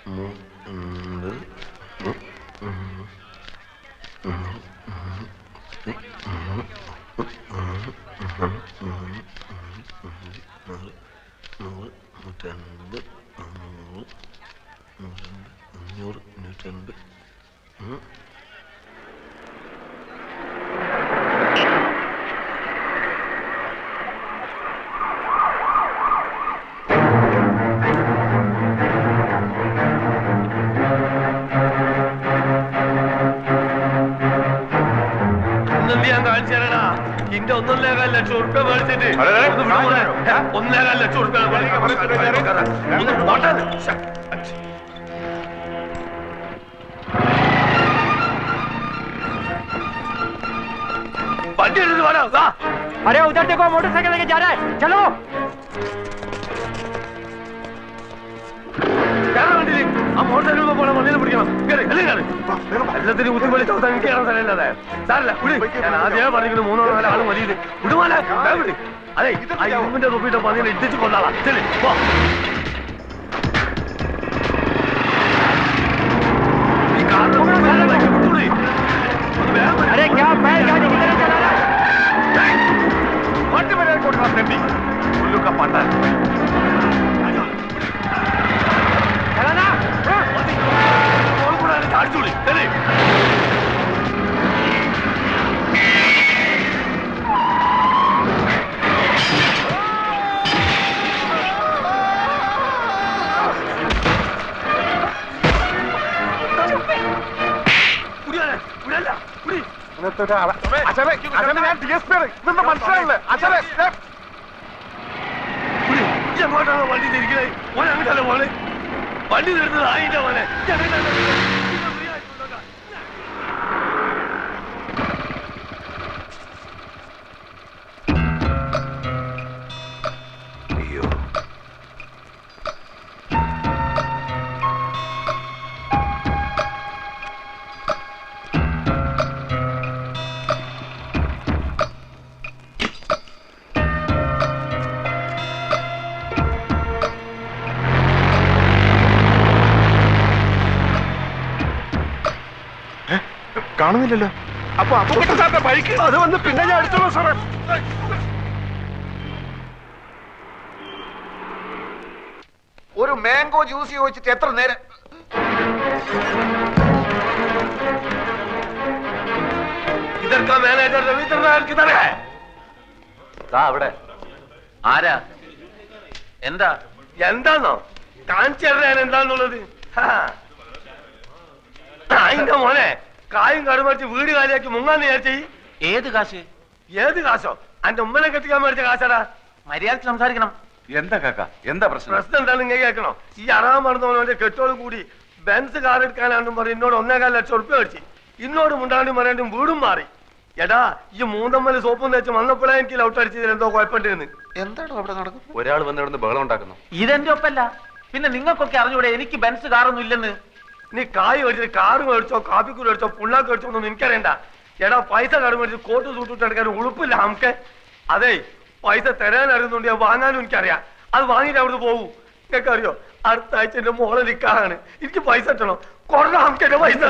अरे उधर देखो, मोटरसाइकिल लेके जा रहा है, चलो। मोटरसाइकिल में वंदी पिടിക്കണം എല്ലാത്തിനും ഊത്തിപ്പൊളി ചവിട്ടാൻ എനിക്ക് കയറാൻ സ്ഥലമില്ലാതെ സാറില്ല ഞാൻ ആദ്യമേ പറഞ്ഞിരിക്കുന്നു 3-4 ആള് മതി വിടുവാനാ അതെ ആ ഇരുമ്പിന്റെ തൊപ്പിയിട്ട് പന്നിനെ ഇട്ടിച്ച് കൊണ്ടാളാ ശരി अरे क्या बैलगाड़ी की तरह चला रहा है? मत मेरे को उठा दे उल्लू का पाटा चलाना कौन बुरा ने झाड़ चुली चले എങ്ങോട്ടാണ് വണ്ടി തിരിക്കുന്നത് ഓൻ അങ്ങോട്ടല്ലേ പോണേ വണ്ടി നിർത്തുന്നത് ആയില്ല പോലെ കാണുന്നില്ലല്ലോ. അപ്പൊ സാറിന്റെ ബൈക്ക് അത് വന്ന് പിന്നെ ഞാൻ എടുത്തോളൂ സാറേ. ഒരു മാംഗോ ജ്യൂസ് ചോദിച്ചിട്ട് എത്ര നേരം? ഇതൊക്കെ മാനേജർ രവീന്ദ്രനാഥ് അവിടെ ആരാ? എന്താന്നോ കാണിച്ചു തരാൻ എന്താന്നുള്ളത്? അതിന്റെ മോനെ കായും കടുമറിച്ച് വീട് കാലിയാക്കി മുങ്ങാന്ന് വിചാരിച്ചേ. ഏത് കാശ്? ഏത് കാശോ? അന്റെ ഉമ്മനെ കെട്ടിക്കാൻ മേടിച്ച കാശാടാ. മര്യാദക്ക് സംസാരിക്കണം. എന്താ കാക്ക, എന്താ പ്രശ്നം? പ്രശ്നം എന്താണ് നിങ്ങൾ കേൾക്കണോ? ഈ അറാൻ മറന്നവന്റെ കെട്ടോടും കൂടി ബെൻസ് കാർ എടുക്കാനാണെന്നും പറഞ്ഞ് എന്നോട് 1.25 ലക്ഷം ഉറുപ്പിക മേടിച്ചു. ഇന്നോട് മുണ്ടാണ്ടും പറയാണ്ടും വീടും മാറി. എടാ ഈ മൂന്നമ്മല് സോപ്പും തേച്ച് വന്നപ്പോഴേ എനിക്ക് ലൗട്ട് അടിച്ചതിൽ എന്തോ കുഴപ്പമുണ്ടെന്ന്. എന്താണോ അവിടെ നടക്കുന്നത്? ഒരാൾ വന്ന് ഇവിടെ ബഹളം ഉണ്ടാക്കുന്നു. ഇതെന്റെ ഒപ്പല്ല. പിന്നെ നിങ്ങൾക്കൊക്കെ അറിഞ്ഞൂടെ എനിക്ക് ബെൻസ് കാറൊന്നും ഇല്ലെന്ന്? നീ കായ് മേടിച്ചത് കാറ് മേടിച്ചോ കാപ്പിക്കൂട് മേടിച്ചോ പുള്ളാക്ക് മേടിച്ചോ ഒന്നും എനിക്കറിയണ്ട. എടാ പൈസ കാട് മേടിച്ച് കോട്ട് സൂട്ടിട്ട് എടുക്കാൻ ഉളുപ്പില്ല നമുക്ക്. അതെ പൈസ തരാൻ അറിയുന്നുണ്ട്, ഞാൻ വാങ്ങാനും എനിക്കറിയാം. അത് വാങ്ങിയിട്ട് അവിടുന്ന് പോകും. നിങ്ങൾക്ക് അറിയോ അടുത്ത ആഴ്ച എന്റെ മോളെ നിക്കാറാണ്. എനിക്ക് പൈസ കിട്ടണം. കൊറോണ നമുക്ക് പൈസ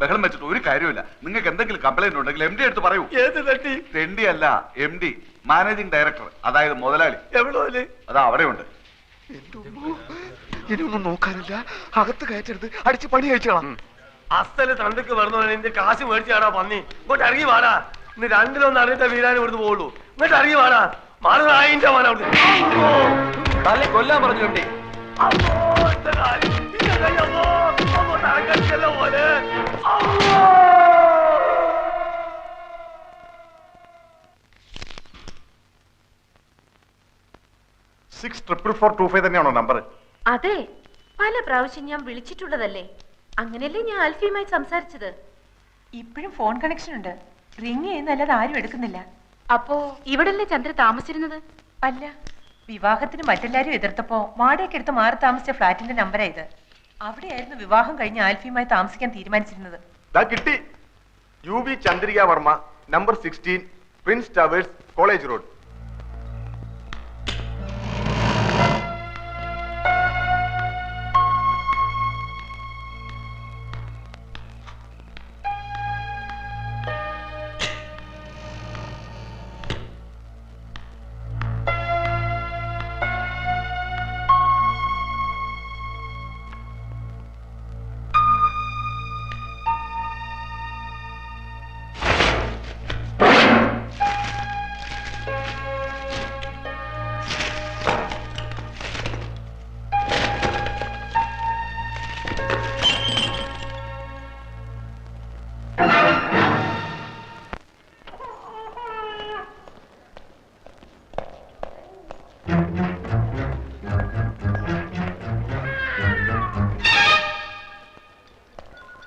ബഹളം വെച്ചിട്ട് ഒരു കാര്യമില്ല. നിങ്ങൾക്ക് എന്തെങ്കിലും കംപ്ലൈന്റ് ഉണ്ടെങ്കിൽ MD എടുത്ത് പറയൂ. ഏത് തെണ്ടി? തെണ്ടി അല്ല, MD മാനേജിംഗ് ഡയറക്ടർ, അതായത് മുതലാളി. എവിടെ? അതാ അവിടെ ഉണ്ട്. ഇനിയൊന്നും നോക്കാനില്ല, അകത്ത് കയറ്റരുത്, അടിച്ച് പണി കഴിച്ചോളാം. അസല് തണ്ടക്ക് വരുന്ന എന്റെ കാശ് മേടിച്ചാടാ പന്നി. ഇങ്ങോട്ട് ഇറങ്ങി വാടാ. ഇന്ന് രണ്ടിലൊന്ന് അറിഞ്ഞിട്ട വീരാൻ ഇവിടുന്ന് പോകുള്ളൂ. ഇങ്ങോട്ട് ഇറങ്ങി വാടാ. മാറുന്നതിന്റെ മോനെ അവിടെ കൊല്ലാൻ പറഞ്ഞു. എവിടെ പോലെ 64425 തന്നെയാണോ നമ്പർ? അതെ, പല പ്രാവശ്യം ഞാൻ വിളിച്ചിട്ടുള്ളതല്ലേ. അങ്ങനെയല്ലേ ഞാൻ ആൽഫിയുമായി സംസാരിച്ചത്. ഇപ്പോഴും ഫോൺ കണക്ഷൻ ഉണ്ട്. റിങ് ചെയ്യുന്നല്ലാതെ ആരും എടുക്കുന്നില്ല. അപ്പോ ഇവിടല്ലേ ചന്ദ്ര താമസിച്ചിരുന്നത്? അല്ല, വിവാഹത്തിന് മറ്റെല്ലാരും എതിർത്തപ്പോ വാടകയ്ക്ക് എടുത്ത് മാറി താമസിച്ച ഫ്ലാറ്റിന്റെ നമ്പറാ ഇത്. അവിടെയായിരുന്നു വിവാഹം കഴിഞ്ഞ് ആൽഫിയുമായി താമസിക്കാൻ തീരുമാനിച്ചിരുന്നത്. കിട്ടി. UB Chandrika Varma, number 16, Prince towers, college road.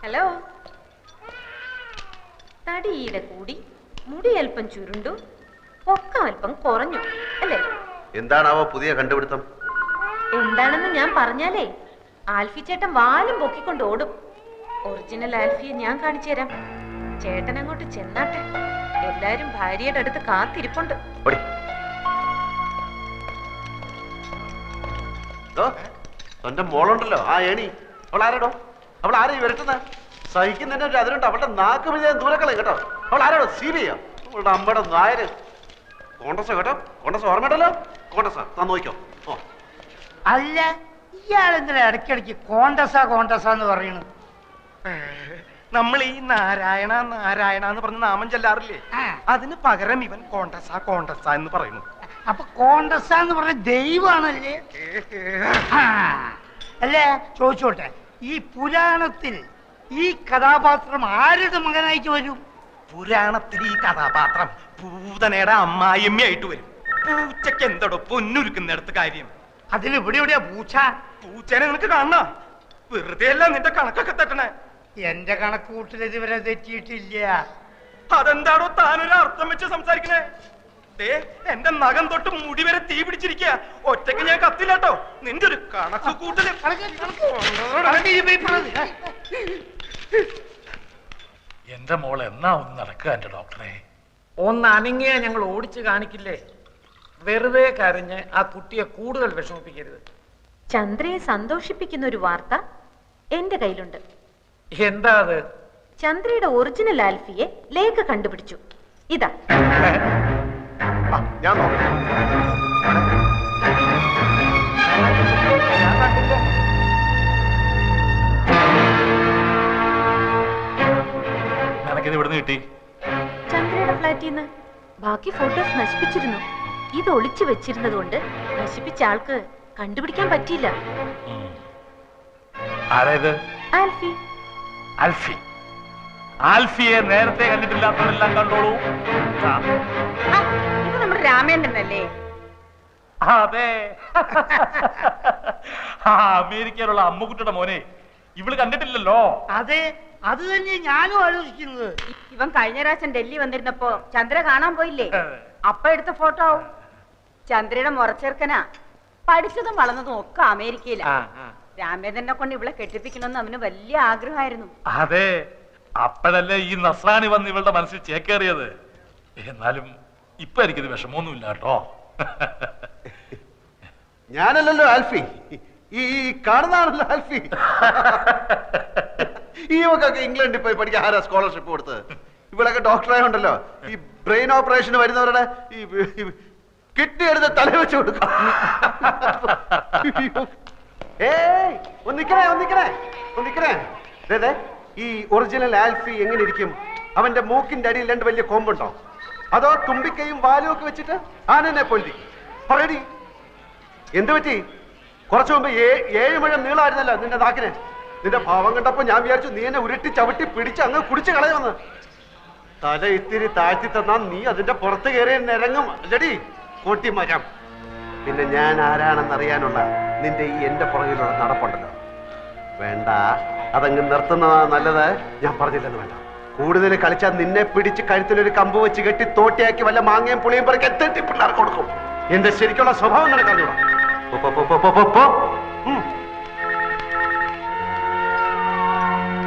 Hello. തടിയുടെ കൂടി മുടി അല്പം ചുരുണ്ടു, പൊക്കം അല്പം കുറഞ്ഞു അല്ലേ? എന്താണാവോ പുതിയ കണ്ടുപിടുത്തം? എന്താണെന്ന് ഞാൻ പറഞ്ഞാലേ ആൽഫി ചേട്ടൻ വാലും പൊക്കിക്കൊണ്ട് ഓടും. ഒറിജിനൽ ആൽഫിയെ ഞാൻ കാണിച്ചു തരാം. ചേട്ടൻ അങ്ങോട്ട് ചെന്നാട്ടെ. എല്ലാരും ഭാര്യയുടെ അടുത്ത് കാത്തിരിപ്പുണ്ട്. തന്റെ മോളുണ്ടല്ലോ ആ ഏണി, അവൾ ആരാടോ? അവൾ ആരെയും വരട്ടുന്നത്? സഹിക്കുന്നതിന്റെ ഒരു അതിലുണ്ട്. അവളുടെ നാക്ക് വിജയം ദൂരക്കളയും കേട്ടോ. അവൾ ആരാടോ? സീബിയോ? അവളുടെ അമ്മയുടെ നായര്. കോൺഗ്രസ് കേട്ടോ, കോൺഗ്രസ് ഓർമ്മയുണ്ടല്ലോ. കോൺഗ്രസ് താൻ നോക്കിക്കോ. ഓ അല്ല, ഇയാളെന്തിനാ ഇടയ്ക്കിടയ്ക്ക് കോണ്ടസ കോണ്ടസ എന്ന് പറയുന്നു? നമ്മൾ ഈ നാരായണ നാരായണ എന്ന് പറഞ്ഞ നാമം ചെല്ലാറില്ലേ, അതിന് പകരം ഇവൻ കോണ്ടസ കോണ്ടസ എന്ന് പറയുന്നു. അപ്പൊ കോണ്ടസ എന്ന് പറഞ്ഞ ദൈവമാണല്ലേ? അല്ലേ, ചോദിച്ചോട്ടെ, ഈ പുരാണത്തിൽ ഈ കഥാപാത്രം ആരുടെ മകനായിട്ട് വരും? പുരാണത്തിൽ ഈ കഥാപാത്രം പൂതനയുടെ അമ്മായിയമ്മയായിട്ട് വരും. പൂച്ചക്ക് എന്തോടോ പൊന്നുരുക്കുന്നിടത്ത് കാര്യം? അതിന് ഇവിടെ എവിടെയാ പൂച്ച? പൂച്ചനെ നിനക്ക് കാണണ? വെറുതെ അല്ല നിന്റെ കണക്കൊക്കെ തെറ്റണേ. എന്റെ കണക്ക് കൂട്ടിൽ ഇതുവരെ തെറ്റിയിട്ടില്ല. അതെന്താണോ താനൊരു അർത്ഥം വെച്ച് സംസാരിക്കണേ? എന്റെ നഖം തൊട്ട് മുടി വരെ തീ പിടിച്ചിരിക്കുക. ഒറ്റയ്ക്ക് ഞാൻ കത്തില്ലാട്ടോ. നിന്റെ ഒരു കണക്ക് കൂട്ടല്. എന്റെ മോൾ എന്നാ ഒന്ന് നടക്കുക എന്റെ ഡോക്ടറെ? ഒന്ന് അനങ്ങിയ ഞങ്ങൾ ഓടിച്ചു കാണിക്കില്ലേ? വെറുതെ കരഞ്ഞ് ആ കുട്ടിയെ കൂടുതൽ വിഷമിപ്പിക്കരുത്. ചന്ദ്രയെ സന്തോഷിപ്പിക്കുന്ന ഒരു വാർത്ത എന്റെ കയ്യിലുണ്ട്. എന്താ അത്? ചന്ദ്രയുടെ ഒറിജിനൽ ആൽഫിയെ ലേഖ കണ്ടുപിടിച്ചു. ഇതാ. ഞാൻ നോക്കാം. നിനക്കിത് ഇവിടുന്ന് കിട്ടി? ചന്ദ്രയുടെ ഫ്ലാറ്റിൽ നിന്ന്. ബാക്കി ഫോട്ടോസ് നശിപ്പിച്ചിരുന്നു. ഇത് ഒളിച്ചു വെച്ചിരുന്നത് കൊണ്ട് നശിപ്പിച്ച ആൾക്ക് കണ്ടുപിടിക്കാൻ പറ്റിയില്ല. ആരേത്? ആൽഫി. ആൽഫി. ആൽഫിയെ നേരത്തെ കണ്ടിട്ടില്ലാത്തവരെല്ലാം കണ്ടോളൂ. ഇത് നമ്മുടെ രാമേന്ദ്രനല്ലേ? അതെ. അമേരിക്കയിലുള്ള അമ്മുക്കുട്ടിയുടെ മോനെ ഇവള് കണ്ടിട്ടില്ലല്ലോ. അതെ, അത് തന്നെ ഞാനും ആലോചിക്കുന്നത്. ഇവൻ കഴിഞ്ഞ പ്രാവശ്യം ഡൽഹി വന്നിരുന്നപ്പോ ചന്ദ്ര കാണാൻ പോയില്ലേ? അപ്പ എടുത്ത ഫോട്ടോ. ചന്ദ്രയുടെ മുറച്ചേർക്കനാ. പഠിച്ചതും വളർന്നതും ഒക്കെ അമേരിക്കയിലാ. രാമേന്ദ്രനെ കൊണ്ട് ഇവളെ കെട്ടിപ്പിക്കണമെന്ന് അവന് വലിയ ആഗ്രഹമായിരുന്നു. അതെ, അപ്പോഴല്ലേ ഈ നസ്രാണി വന്ന് ഇവളുടെ മനസ്സിൽ ചേക്കേറിയത്. എന്നാലും ഇപ്പൊ എനിക്കിത് വിഷമമൊന്നുമില്ല കേട്ടോ. ഞാനല്ലല്ലോ ആൽഫി, ഈ കാണുന്നതാണല്ലോ ആൽഫി. ഈ മക്കൊക്കെ ഇംഗ്ലണ്ടിൽ പോയി പഠിക്കാൻ ആരാ സ്കോളർഷിപ്പ് കൊടുത്തത്? ഇവിടൊക്കെ ഡോക്ടറായോണ്ടല്ലോ ഈ ബ്രെയിൻ ഓപ്പറേഷന് വരുന്നവരുടെ ഈ കിഡ്നി എടുത്ത് തല വെച്ച് കൊടുക്കും. ഏയ് ഒന്നിക്കണേ. ഈ ഒറിജിനൽ ആൽഫി എങ്ങനെ ഇരിക്കും? അവന്റെ മൂക്കിന്റെ അടിയിൽ രണ്ട് വലിയ കൊമ്പുണ്ടോ? അതോ തുമ്പിക്കൈയും വാലും ഒക്കെ വെച്ചിട്ട് ആനനെ പൊന്തി പറയടി. എന്ത് പറ്റി? കുറച്ചു മുമ്പ് 7 മുഴം നീളമായിരുന്നല്ലോ നിന്റെ നാക്കിന്. നിന്റെ ഭാവം കണ്ടപ്പോ ഞാൻ വിചാരിച്ചു നീ എന്നെ ഉരുട്ടി ചവിട്ടി പിടിച്ച് അങ്ങ് കുടിച്ച് കളയുമെന്ന്. തല ഇത്തിരി താഴ്ത്തി തന്നാ നീ അതിന്റെ പുറത്ത് കയറി നിരങ്ങും അല്ലടി കോട്ടിമരം. പിന്നെ ഞാൻ ആരാണെന്നറിയാനുള്ള നിന്റെ ഈ എന്റെ പുറകിലുള്ള നടപ്പുണ്ടല്ലോ, വേണ്ട, അതങ്ങ് നിർത്തുന്നതാ നല്ലത്. ഞാൻ പറഞ്ഞില്ലെന്ന് വേണ്ട. കൂടുതൽ കളിച്ചാൽ നിന്നെ പിടിച്ച് കഴുത്തിലൊരു കമ്പ് വെച്ച് കെട്ടി തോട്ടിയാക്കി വല്ല മാങ്ങയും പുളിയും പറക്കി എത്തി പിള്ളേർക്ക് കൊടുക്കും. എന്റെ ശരിക്കുള്ള സ്വഭാവം നിനക്കറിഞ്ഞൂടാ.